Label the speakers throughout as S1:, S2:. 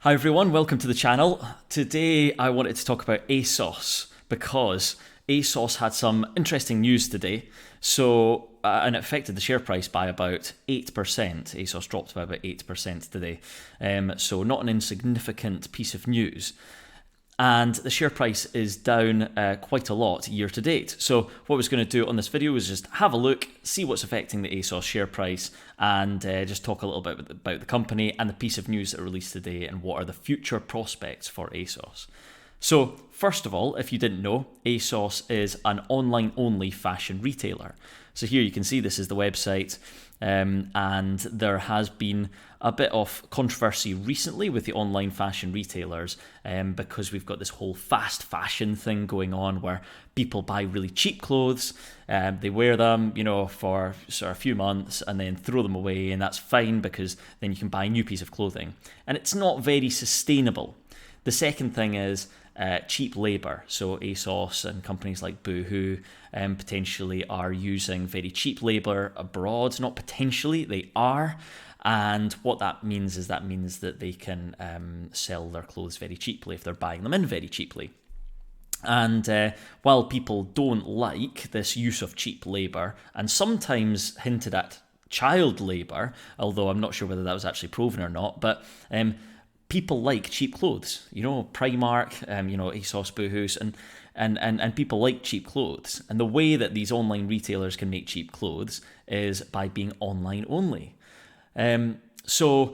S1: Hi everyone, welcome to the channel. Today I wanted to talk about Asos because Asos had some interesting news today. And it affected the share price by about 8%. Asos dropped by about 8% today. So not an insignificant piece of news. And the share price is down quite a lot year to date. So what I was going to do on this video is just have a look, see what's affecting the Asos share price, and just talk a little bit about the company and the piece of news that released today and what are the future prospects for Asos. So first of all, if you didn't know, Asos is an online-only fashion retailer. So here you can see this is the website, and there has been a bit of controversy recently with the online fashion retailers because we've got this whole fast fashion thing going on where people buy really cheap clothes, they wear them, for sort of a few months and then throw them away, and that's fine because then you can buy a new piece of clothing. And it's not very sustainable. The second thing is cheap labour. So Asos and companies like Boohoo potentially are using very cheap labour abroad. Not potentially, they are. And what that means is that they can sell their clothes very cheaply if they're buying them in very cheaply. And while people don't like this use of cheap labour, and sometimes hinted at child labour, although I'm not sure whether that was actually proven or not, but people like cheap clothes, Primark, Asos, Boohoo's, and people like cheap clothes. And the way that these online retailers can make cheap clothes is by being online only. So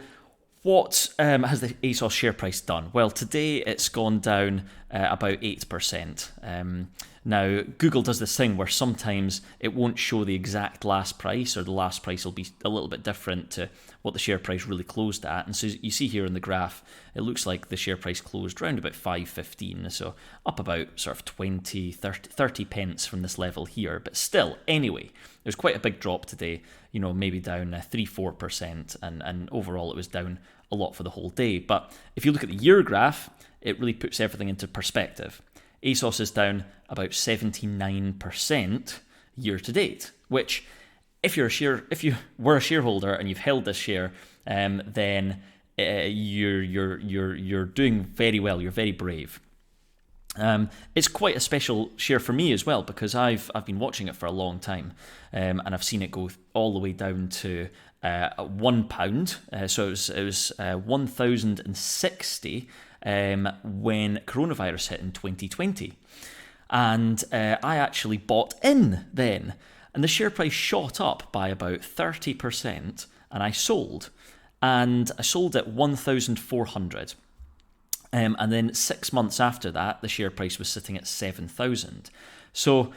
S1: what has the Asos share price done? Well, today it's gone down about 8%. Now, Google does this thing where sometimes it won't show the exact last price, or the last price will be a little bit different to what the share price really closed at. And so you see here in the graph, it looks like the share price closed around about 5.15, so up about sort of 20, 30 pence from this level here. But still, anyway, there's quite a big drop today, maybe down 3-4%, and overall it was down a lot for the whole day. But if you look at the year graph, it really puts everything into perspective. Asos is down about 79% year to date, which if you were a shareholder and you've held this share, then you're doing very well. You're very brave. It's quite a special share for me as well because I've been watching it for a long time, and I've seen it go all the way down to £1. So it was 1,060 when coronavirus hit in 2020, and I actually bought in then, and the share price shot up by about 30%, and I sold at 1,400. And then 6 months after that, the share price was sitting at 7,000. So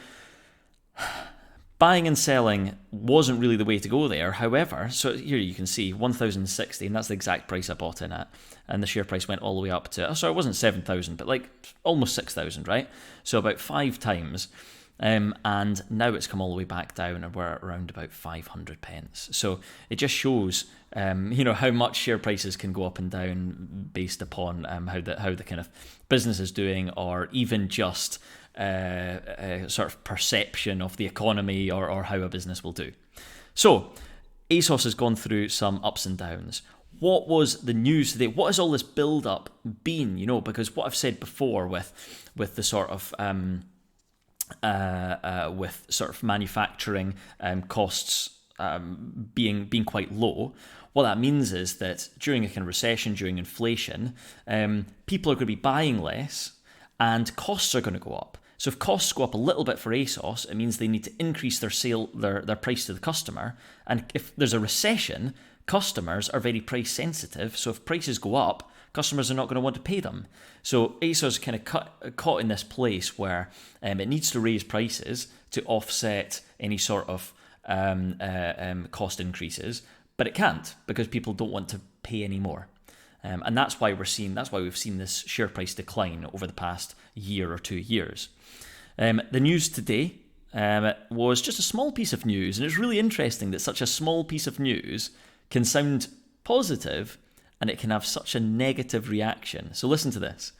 S1: buying and selling wasn't really the way to go there. However, so here you can see 1,060, and that's the exact price I bought in at. And the share price went all the way up to, it wasn't 7,000, but like almost 6,000, right? So about 5 times. And now it's come all the way back down, and we're at around about 500 pence. So it just shows, how much share prices can go up and down based upon how the kind of business is doing, or even just sort of perception of the economy or how a business will do. So Asos has gone through some ups and downs. What was the news today? What has all this build-up been? Because what I've said before with the sort of with sort of manufacturing costs being quite low, what that means is that during a kind of recession, during inflation, people are going to be buying less, and costs are going to go up. So if costs go up a little bit for Asos, it means they need to increase their price to the customer. And if there's a recession, customers are very price sensitive. So if prices go up, customers are not going to want to pay them. So Asos is kind of caught in this place where it needs to raise prices to offset any sort of cost increases, but it can't because people don't want to pay any more. And that's why we've seen this share price decline over the past year or 2 years. The news today was just a small piece of news, and it's really interesting that such a small piece of news can sound positive and it can have such a negative reaction. So listen to this.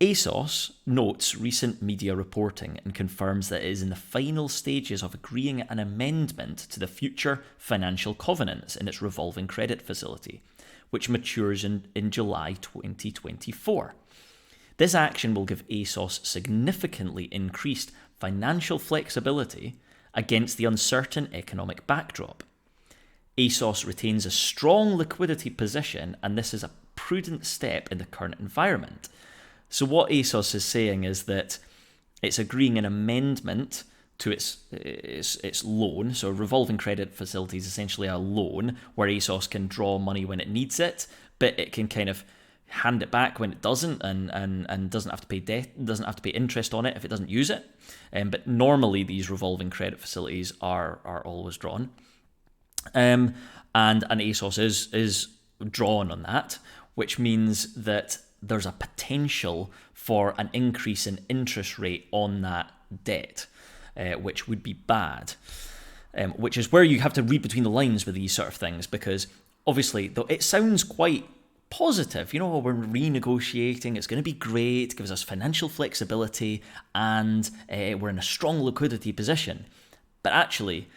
S1: Asos notes recent media reporting and confirms that it is in the final stages of agreeing an amendment to the future financial covenants in its revolving credit facility, which matures in July 2024. This action will give Asos significantly increased financial flexibility against the uncertain economic backdrop. Asos retains a strong liquidity position, and this is a prudent step in the current environment. So what Asos is saying is that it's agreeing an amendment to its loan. So revolving credit facility is essentially a loan where Asos can draw money when it needs it, but it can kind of hand it back when it doesn't, and doesn't have to pay debt, doesn't have to pay interest on it if it doesn't use it. But normally these revolving credit facilities are always drawn, and Asos is drawn on that, which means that there's a potential for an increase in interest rate on that debt, which would be bad. Which is where you have to read between the lines with these sort of things, because obviously, though it sounds quite positive, we're renegotiating, it's going to be great, it gives us financial flexibility, and we're in a strong liquidity position. But actually,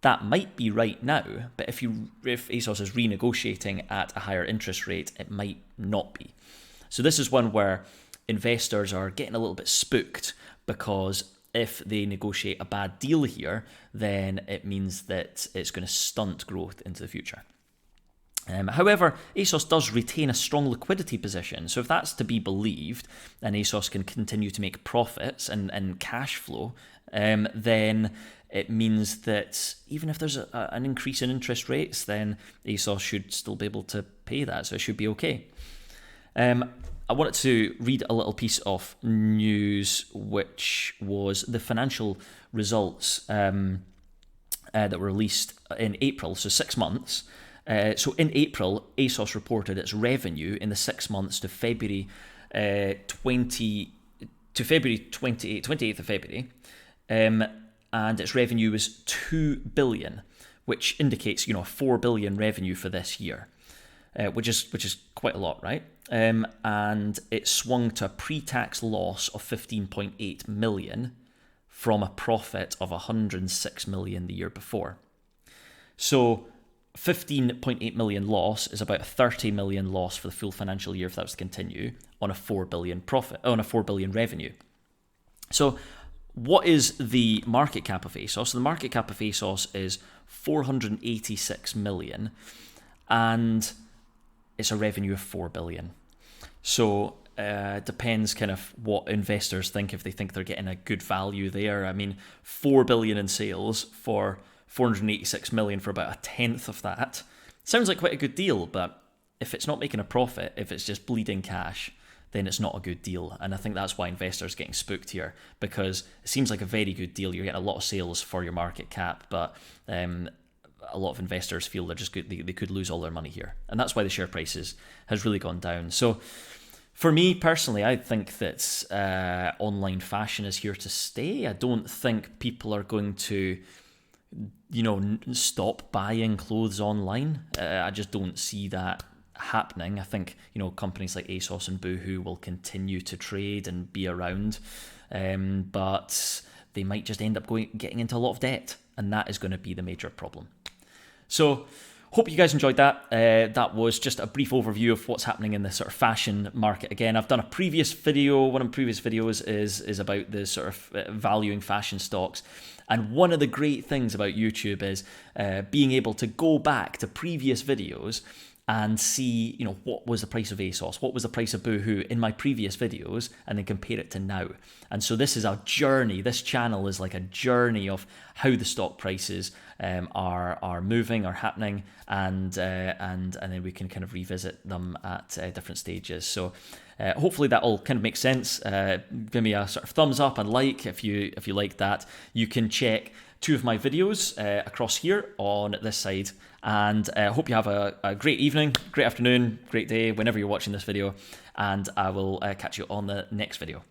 S1: that might be right now, but if Asos is renegotiating at a higher interest rate, it might not be. So this is one where investors are getting a little bit spooked, because if they negotiate a bad deal here, then it means that it's going to stunt growth into the future. However, Asos does retain a strong liquidity position, so if that's to be believed, and Asos can continue to make profits and cash flow, then it means that even if there's an increase in interest rates, then Asos should still be able to pay that, so it should be okay. I wanted to read a little piece of news, which was the financial results that were released in April, so 6 months. So in April, Asos reported its revenue in the 6 months to February 28th of February, and its revenue was 2 billion, which indicates 4 billion revenue for this year, which is quite a lot, right? And it swung to a pre-tax loss of 15.8 million from a profit of 106 million the year before. So 15.8 million loss is about a 30 million loss for the full financial year if that was to continue on a 4 billion revenue. So what is the market cap of Asos? So the market cap of Asos is 486 million, and it's a revenue of 4 billion. So it depends kind of what investors think, if they think they're getting a good value there. I mean, 4 billion in sales for 486 million for about a tenth of that sounds like quite a good deal, but if it's not making a profit, if it's just bleeding cash, then it's not a good deal. And I think that's why investors are getting spooked here, because it seems like a very good deal. You're getting a lot of sales for your market cap, but a lot of investors feel they're just good, they could lose all their money here. And that's why the share price has really gone down. So for me personally, I think that online fashion is here to stay. I don't think people are going to stop buying clothes online. I just don't see that happening. I think companies like Asos and Boohoo will continue to trade and be around, but they might just end up getting into a lot of debt, and that is going to be the major problem. So hope you guys enjoyed that. That was just a brief overview of what's happening in the sort of fashion market. Again, I've done a previous video. One of my previous videos is about the sort of valuing fashion stocks. And one of the great things about YouTube is being able to go back to previous videos and see, what was the price of Asos, what was the price of Boohoo in my previous videos, and then compare it to now. And so this is a journey. This channel is like a journey of how the stock prices are moving, are happening, and then we can kind of revisit them at different stages. So hopefully that all kind of makes sense. Give me a sort of thumbs up and like if you like that. You can check 2 of my videos across here on this side, and hope you have a great evening, great afternoon, great day whenever you're watching this video, and I will catch you on the next video.